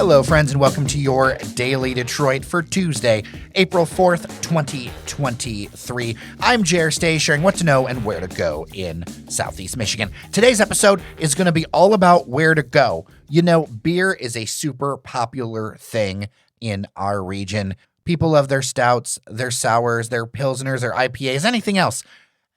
Hello, friends, and welcome to your Daily Detroit for Tuesday, April 4th, 2023. I'm Jer Stay, sharing what to know and where to go in Southeast Michigan. Today's episode is going to be all about where to go. You know, beer is a super popular thing in our region. People love their stouts, their sours, their pilsners, their IPAs, anything else.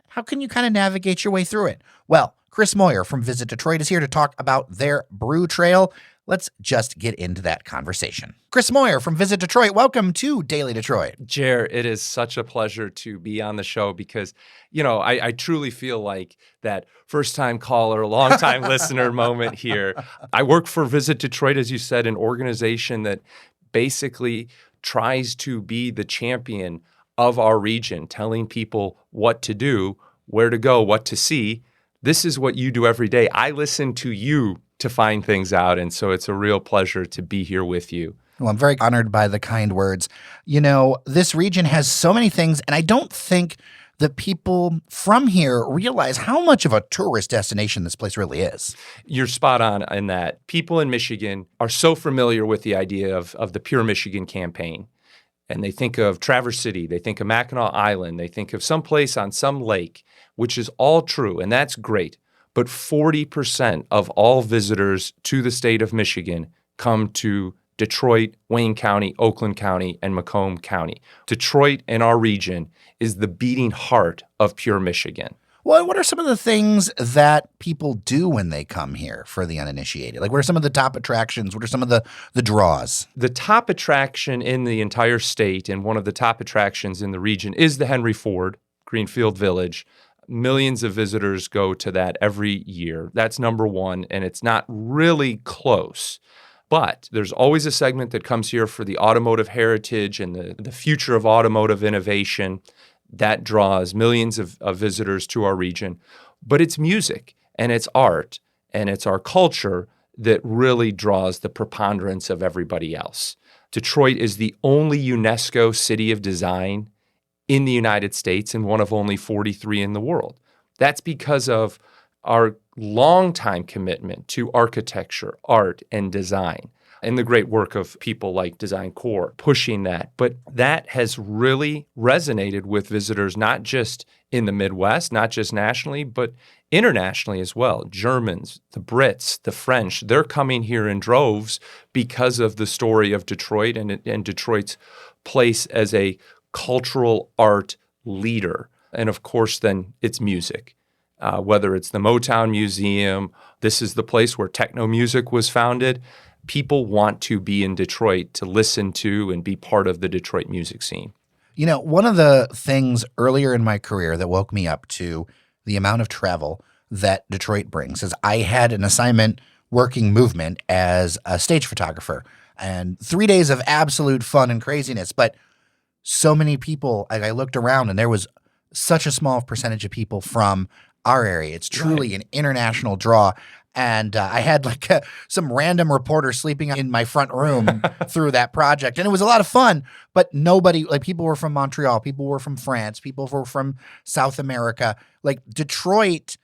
How can you kind of navigate your way through it? Well, Chris Moyer from Visit Detroit is here to talk about their brew trail. Let's just get into that conversation. Chris Moyer from Visit Detroit, welcome to Daily Detroit. Jer, it is such a pleasure to be on the show because, I truly feel like that first-time caller, long-time listener moment here. I work for Visit Detroit, as you said, an organization that basically tries to be the champion of our region, telling people what to do, where to go, what to see. This is what you do every day. I listen to you to find things out. And so it's a real pleasure to be here with you. Well, I'm very honored by the kind words. You know, this region has so many things, and I don't think that people from here realize how much of a tourist destination this place really is. You're spot on in that. People in Michigan are so familiar with the idea of the Pure Michigan campaign. And they think of Traverse City, they think of Mackinac Island, they think of some place on some lake, which is all true, and that's great. But 40% of all visitors to the state of Michigan come to Detroit, Wayne County, Oakland County, and Macomb County. Detroit and our region is the beating heart of Pure Michigan. Well, what are some of the things that people do when they come here for the uninitiated? Like, what are some of the top attractions? What are some of the draws? The top attraction in the entire state and one of the top attractions in the region is the Henry Ford Greenfield Village. Millions of visitors go to that every year. That's number one, and it's not really close. But there's always a segment that comes here for the automotive heritage and the future of automotive innovation. That draws millions of visitors to our region. But it's music, and it's art, and it's our culture that really draws the preponderance of everybody else. Detroit is the only UNESCO City of Design in the United States and one of only 43 in the world. That's because of our longtime commitment to architecture, art, and design, and the great work of people like Design Corps pushing that. But that has really resonated with visitors, not just in the Midwest, not just nationally, but internationally as well. Germans, the Brits, the French, they're coming here in droves because of the story of Detroit and Detroit's place as a cultural art leader. And of course, then it's music. Whether it's the Motown Museum, this is the place where techno music was founded. People want to be in Detroit to listen to and be part of the Detroit music scene. You know, one of the things earlier in my career that woke me up to the amount of travel that Detroit brings is I had an assignment working movement as a stage photographer, and 3 days of absolute fun and craziness, but so many people, I looked around and there was such a small percentage of people from our area. It's truly an international draw. And I had some random reporter sleeping in my front room through that project. And it was a lot of fun, but nobody, people were from Montreal, people were from France, people were from South America. Like Detroit,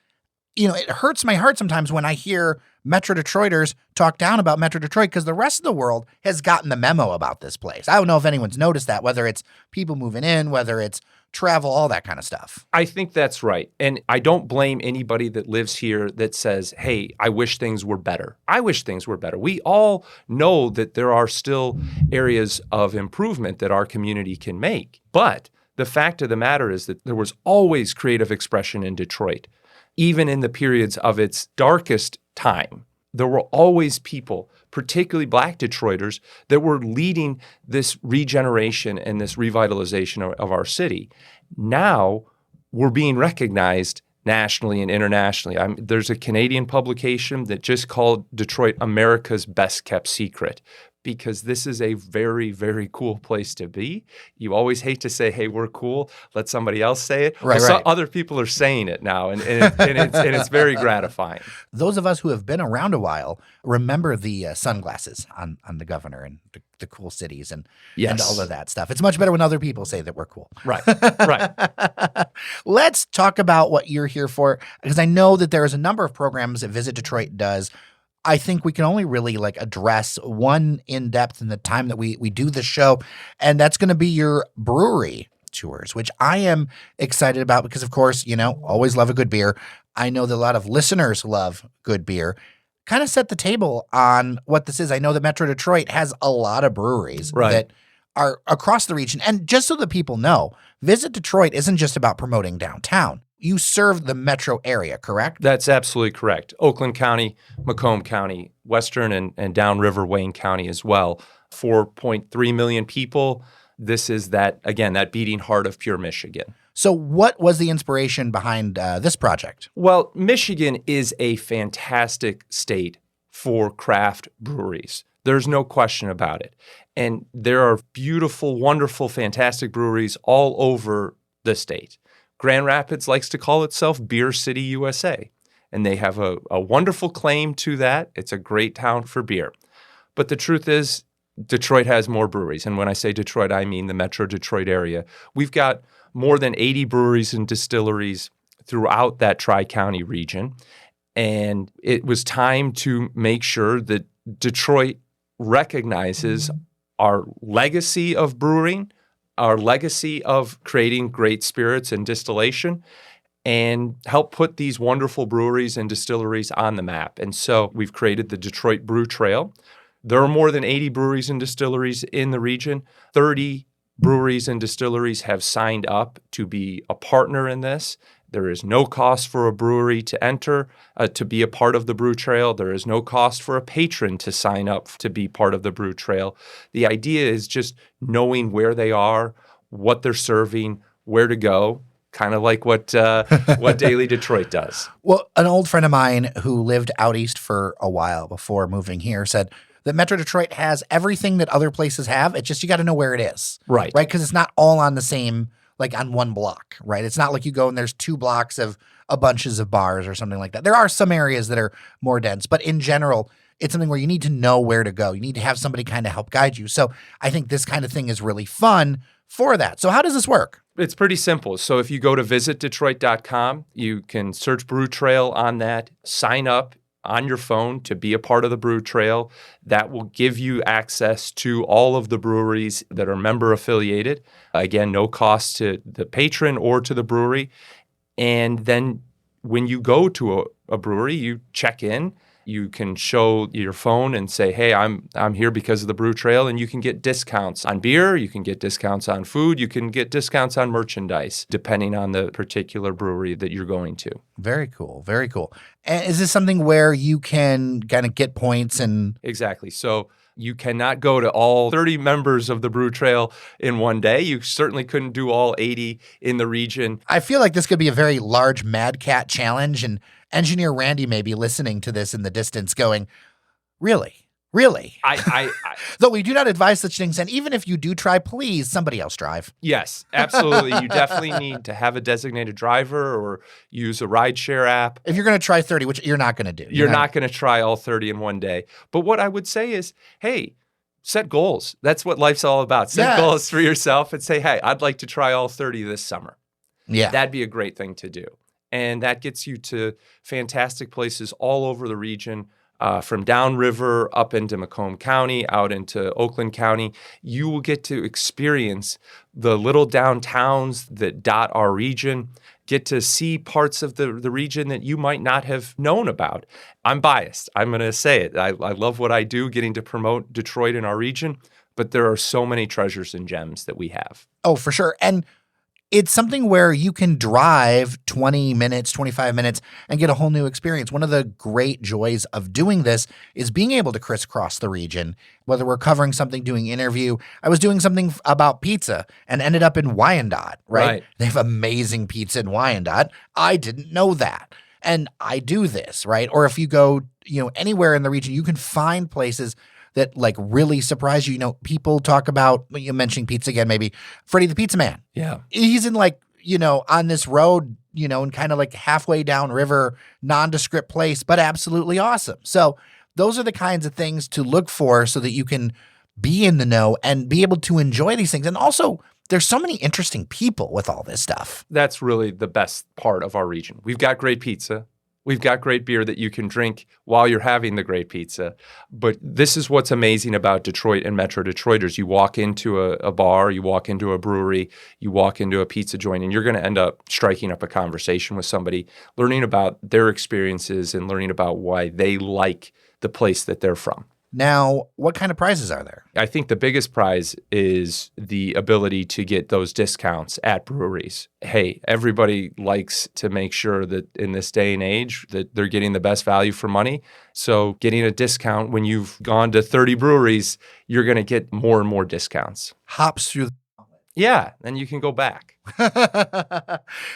it hurts my heart sometimes when I hear Metro Detroiters talk down about Metro Detroit because the rest of the world has gotten the memo about this place. I don't know if anyone's noticed that, whether it's people moving in, whether it's travel, all that kind of stuff. I think that's right. And I don't blame anybody that lives here that says, hey, I wish things were better. I wish things were better. We all know that there are still areas of improvement that our community can make. But the fact of the matter is that there was always creative expression in Detroit. Even in the periods of its darkest time, there were always people, particularly Black Detroiters, that were leading this regeneration and this revitalization of our city. Now we're being recognized nationally and internationally. There's a Canadian publication that just called Detroit America's Best Kept Secret, because this is a very, very cool place to be. You always hate to say, hey, we're cool. Let somebody else say it. Right. Other people are saying it now, and it's very gratifying. Those of us who have been around a while remember the sunglasses on the governor and the cool cities and all of that stuff. It's much better when other people say that we're cool. Right. Let's talk about what you're here for, because I know that there is a number of programs that Visit Detroit does I think we can only really like address one in depth in the time that we do the show, and that's going to be your brewery tours, which I am excited about because, of course, always love a good beer. I know that a lot of listeners love good beer. Kind of set the table on what this is. I know that Metro Detroit has a lot of breweries that are across the region. And just so that people know, Visit Detroit isn't just about promoting downtown. You serve the metro area, correct? That's absolutely correct. Oakland County, Macomb County, Western and Downriver Wayne County as well. 4.3 million people. This is that beating heart of pure Michigan. So what was the inspiration behind this project? Well, Michigan is a fantastic state for craft breweries. There's no question about it. And there are beautiful, wonderful, fantastic breweries all over the state. Grand Rapids likes to call itself Beer City, USA. And they have a wonderful claim to that. It's a great town for beer. But the truth is, Detroit has more breweries. And when I say Detroit, I mean the Metro Detroit area. We've got more than 80 breweries and distilleries throughout that Tri-County region. And it was time to make sure that Detroit recognizes our legacy of brewing, our legacy of creating great spirits and distillation, and help put these wonderful breweries and distilleries on the map. And so we've created the Detroit Brew Trail. There are more than 80 breweries and distilleries in the region. 30 breweries and distilleries have signed up to be a partner in this. There is no cost for a brewery to enter, to be a part of the Brew Trail. There is no cost for a patron to sign up to be part of the Brew Trail. The idea is just knowing where they are, what they're serving, where to go, kind of like what Daily Detroit does. Well, an old friend of mine who lived out east for a while before moving here said that Metro Detroit has everything that other places have. It's just you got to know where it is. Right. Right? Because it's not all on the same, like on one block, right? It's not like you go and there's 2 blocks of a bunches of bars or something like that. There are some areas that are more dense, but in general, it's something where you need to know where to go. You need to have somebody kind of help guide you. So I think this kind of thing is really fun for that. So how does this work? It's pretty simple. So if you go to visitdetroit.com, you can search Brew Trail on that, sign up on your phone to be a part of the Brew Trail. That will give you access to all of the breweries that are member affiliated. Again, no cost to the patron or to the brewery. And then when you go to a brewery, you check in. You can show your phone and say, hey, I'm here because of the Brew Trail, and you can get discounts on beer, you can get discounts on food, you can get discounts on merchandise, depending on the particular brewery that you're going to. Very cool. Very cool. And is this something where you can kind of get points and... Exactly. So you cannot go to all 30 members of the Brew Trail in one day. You certainly couldn't do all 80 in the region. I feel like this could be a very large Mad Cat challenge, and Engineer Randy may be listening to this in the distance going, really? Really? Though we do not advise such things, and even if you do try, please, somebody else drive. Yes, absolutely. You definitely need to have a designated driver or use a rideshare app. If you're going to try 30, which you're not going to do. You're not going to try all 30 in one day. But what I would say is, hey, set goals. That's what life's all about. Set goals for yourself and say, hey, I'd like to try all 30 this summer. Yeah. That'd be a great thing to do. And that gets you to fantastic places all over the region, from downriver up into Macomb County, out into Oakland County. You will get to experience the little downtowns that dot our region, get to see parts of the region that you might not have known about. I'm biased. I'm going to say it. I love what I do, getting to promote Detroit in our region, but there are so many treasures and gems that we have. Oh, for sure. And it's something where you can drive 20 minutes, 25 minutes and get a whole new experience. One of the great joys of doing this is being able to crisscross the region, whether we're covering something, doing interview. I was doing something about pizza and ended up in Wyandotte, right? They have amazing pizza in Wyandotte. I didn't know that. And I do this, right? Or if you go, anywhere in the region, you can find places that like really surprise you. People talk about, you mentioning pizza again, maybe Freddie the Pizza Man. Yeah. He's in like, on this road, and kind of like halfway down river, nondescript place, but absolutely awesome. So those are the kinds of things to look for so that you can be in the know and be able to enjoy these things. And also, there's so many interesting people with all this stuff. That's really the best part of our region. We've got great pizza. We've got great beer that you can drink while you're having the great pizza. But this is what's amazing about Detroit and Metro Detroiters. You walk into a bar, you walk into a brewery, you walk into a pizza joint, and you're going to end up striking up a conversation with somebody, learning about their experiences and learning about why they like the place that they're from. Now, what kind of prizes are there? I think the biggest prize is the ability to get those discounts at breweries. Hey, everybody likes to make sure that in this day and age that they're getting the best value for money. So getting a discount when you've gone to 30 breweries, you're going to get more and more discounts. Hops through. Yeah, then you can go back.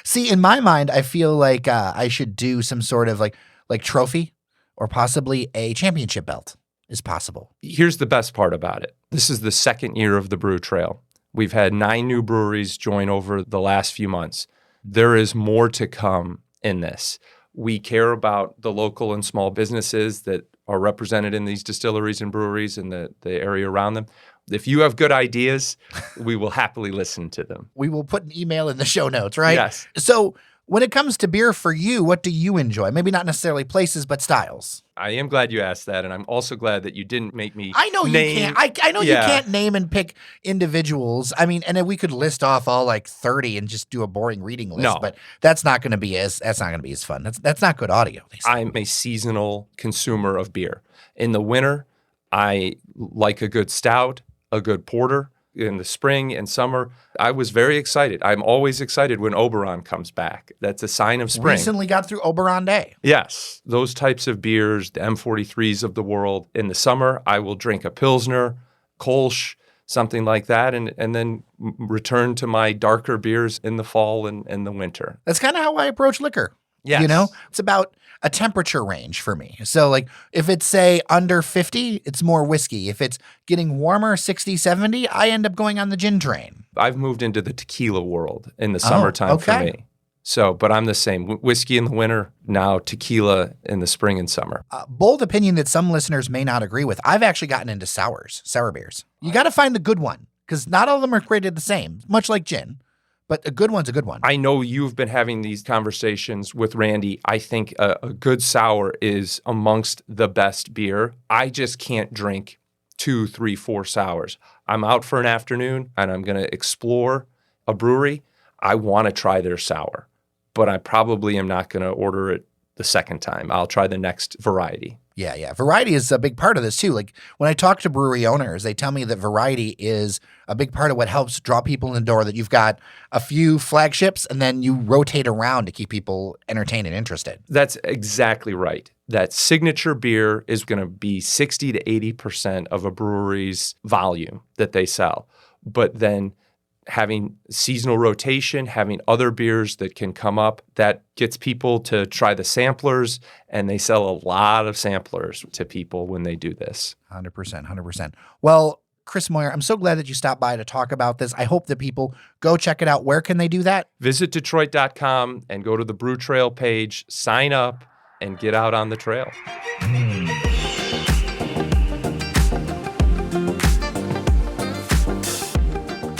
See, in my mind, I feel like I should do some sort of like trophy or possibly a championship belt. Is possible. Here's the best part about it. This is the second year of the Brew Trail. We've had 9 new breweries join over the last few months. There is more to come in this. We care about the local and small businesses that are represented in these distilleries and breweries and the area around them. If you have good ideas, we will happily listen to them. We will put an email in the show notes, right? Yes. So when it comes to beer for you, what do you enjoy? Maybe not necessarily places, but styles. I am glad you asked that, and I'm also glad that you didn't make me I know name. you can't. I know you can't name and pick individuals. I mean, and then we could list off all like 30 and just do a boring reading list. No. But that's not going to be as fun. That's not good audio. I'm a seasonal consumer of beer. In the winter, I like a good stout, a good porter. In the spring and summer, I was very excited. I'm always excited when Oberon comes back. That's a sign of spring. Recently got through Oberon Day. Yes, those types of beers, the M43s of the world. In the summer, I will drink a Pilsner, Kolsch, something like that, and then return to my darker beers in the fall and the winter. That's kind of how I approach liquor. Yes. You know, it's about a temperature range for me. So like if it's say under 50, it's more whiskey. If it's getting warmer, 60, 70, I end up going on the gin train. I've moved into the tequila world in the summertime for me. So, but I'm the same. Whiskey in the winter, now tequila in the spring and summer. Bold opinion that some listeners may not agree with. I've actually gotten into sour beers. You got to find the good one because not all of them are created the same, much like gin. But a good one's a good one. I know you've been having these conversations with Randy. I think a good sour is amongst the best beer. I just can't drink 2, 3, 4 sours. I'm out for an afternoon and I'm going to explore a brewery. I want to try their sour, but I probably am not going to order it the second time. I'll try the next variety. Yeah. Variety is a big part of this too. Like when I talk to brewery owners, they tell me that variety is a big part of what helps draw people in the door, that you've got a few flagships and then you rotate around to keep people entertained and interested. That's exactly right. That signature beer is going to be 60 to 80% of a brewery's volume that they sell. But then having seasonal rotation, having other beers that can come up, that gets people to try the samplers, and they sell a lot of samplers to people when they do this. 100%. Well, Chris Moyer, I'm so glad that you stopped by to talk about this. I hope that people go check it out. Where can they do that? Visit Detroit.com and go to the Brew Trail page, sign up, and get out on the trail.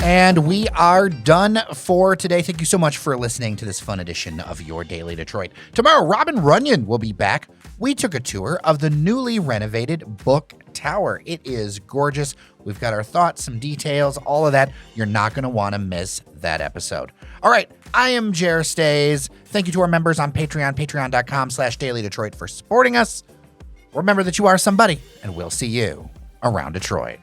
And we are done for today. Thank you so much for listening to this fun edition of Your Daily Detroit. Tomorrow, Robin Runyon will be back. We took a tour of the newly renovated Book Tower. It is gorgeous. We've got our thoughts, some details, all of that. You're not going to want to miss that episode. All right, I am Jer Stays. Thank you to our members on Patreon, patreon.com/dailydetroit for supporting us. Remember that you are somebody, and we'll see you around Detroit.